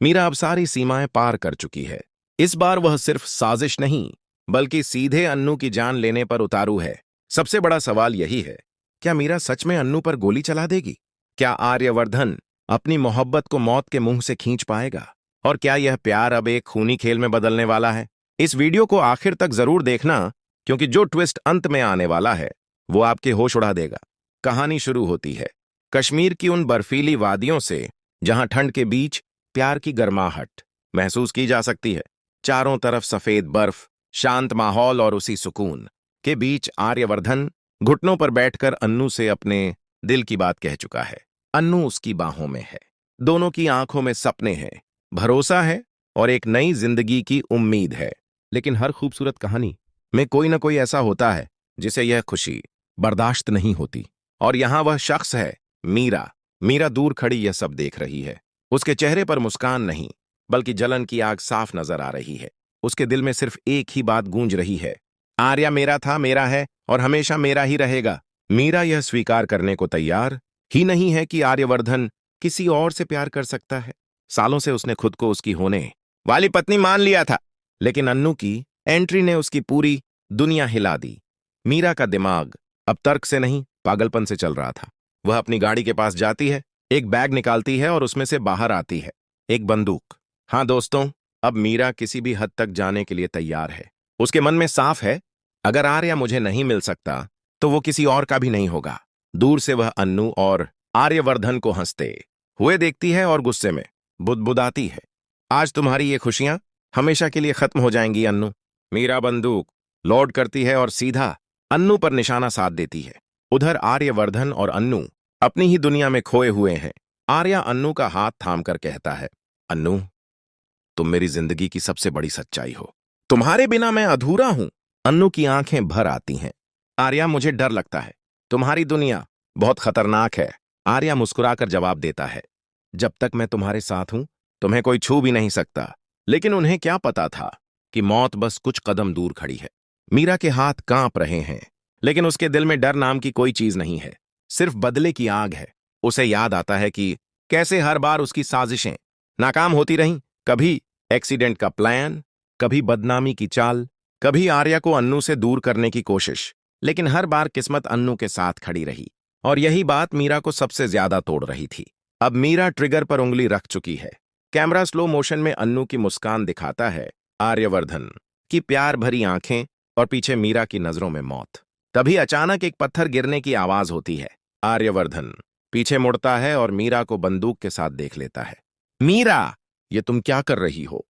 मीरा अब सारी सीमाएं पार कर चुकी है। इस बार वह सिर्फ साजिश नहीं, बल्कि सीधे अन्नू की जान लेने पर उतारू है। सबसे बड़ा सवाल यही है, क्या मीरा सच में अन्नू पर गोली चला देगी? क्या आर्यवर्धन अपनी मोहब्बत को मौत के मुंह से खींच पाएगा? और क्या यह प्यार अब एक खूनी खेल में बदलने वाला है? इस वीडियो को आखिर तक जरूर देखना, क्योंकि जो ट्विस्ट अंत में आने वाला है वो आपके होश उड़ा देगा। कहानी शुरू होती है कश्मीर की उन बर्फीली वादियों से, जहां ठंड के बीच प्यार की गर्माहट महसूस की जा सकती है। चारों तरफ सफेद बर्फ, शांत माहौल और उसी सुकून के बीच आर्यवर्धन घुटनों पर बैठकर अन्नू से अपने दिल की बात कह चुका है। अन्नू उसकी बाहों में है। दोनों की आंखों में सपने हैं, भरोसा है और एक नई जिंदगी की उम्मीद है। लेकिन हर खूबसूरत कहानी में कोई ना कोई ऐसा होता है जिसे यह खुशी बर्दाश्त नहीं होती। और यहां वह शख्स है मीरा। मीरा दूर खड़ी यह सब देख रही है। उसके चेहरे पर मुस्कान नहीं, बल्कि जलन की आग साफ नजर आ रही है। उसके दिल में सिर्फ एक ही बात गूंज रही है, आर्या मेरा था, मेरा है और हमेशा मेरा ही रहेगा। मीरा यह स्वीकार करने को तैयार ही नहीं है कि आर्यवर्धन किसी और से प्यार कर सकता है। सालों से उसने खुद को उसकी होने वाली पत्नी मान लिया था, लेकिन अन्नू की एंट्री ने उसकी पूरी दुनिया हिला दी। मीरा का दिमाग अब तर्क से नहीं, पागलपन से चल रहा था। वह अपनी गाड़ी के पास जाती है, एक बैग निकालती है और उसमें से बाहर आती है एक बंदूक। हाँ दोस्तों, अब मीरा किसी भी हद तक जाने के लिए तैयार है। उसके मन में साफ है, अगर आर्या मुझे नहीं मिल सकता तो वो किसी और का भी नहीं होगा। दूर से वह अन्नू और आर्यवर्धन को हंसते हुए देखती है और गुस्से में बुदबुदाती है, आज तुम्हारी ये खुशियां हमेशा के लिए खत्म हो जाएंगी अन्नू। मीरा बंदूक लोड करती है और सीधा अन्नू पर निशाना साध देती है। उधर आर्यवर्धन और अन्नू अपनी ही दुनिया में खोए हुए हैं। आर्या अन्नू का हाथ थामकर कहता है, अन्नू, तुम मेरी जिंदगी की सबसे बड़ी सच्चाई हो। तुम्हारे बिना मैं अधूरा हूं। अन्नू की आंखें भर आती हैं। आर्या, मुझे डर लगता है, तुम्हारी दुनिया बहुत खतरनाक है। आर्या मुस्कुराकर जवाब देता है, जब तक मैं तुम्हारे साथ हूं तुम्हें कोई छू भी नहीं सकता। लेकिन उन्हें क्या पता था कि मौत बस कुछ कदम दूर खड़ी है। मीरा के हाथ कांप रहे हैं, लेकिन उसके दिल में डर नाम की कोई चीज नहीं है, सिर्फ बदले की आग है। उसे याद आता है कि कैसे हर बार उसकी साजिशें नाकाम होती रहीं। कभी एक्सीडेंट का प्लान, कभी बदनामी की चाल, कभी आर्या को अन्नू से दूर करने की कोशिश, लेकिन हर बार किस्मत अन्नू के साथ खड़ी रही। और यही बात मीरा को सबसे ज्यादा तोड़ रही थी। अब मीरा ट्रिगर पर उंगली रख चुकी है। कैमरा स्लो मोशन में अन्नू की मुस्कान दिखाता है, आर्यवर्धन की प्यार भरी आंखें और पीछे मीरा की नजरों में मौत। तभी अचानक एक पत्थर गिरने की आवाज होती है। आर्यवर्धन पीछे मुड़ता है और मीरा को बंदूक के साथ देख लेता है। मीरा, ये तुम क्या कर रही हो?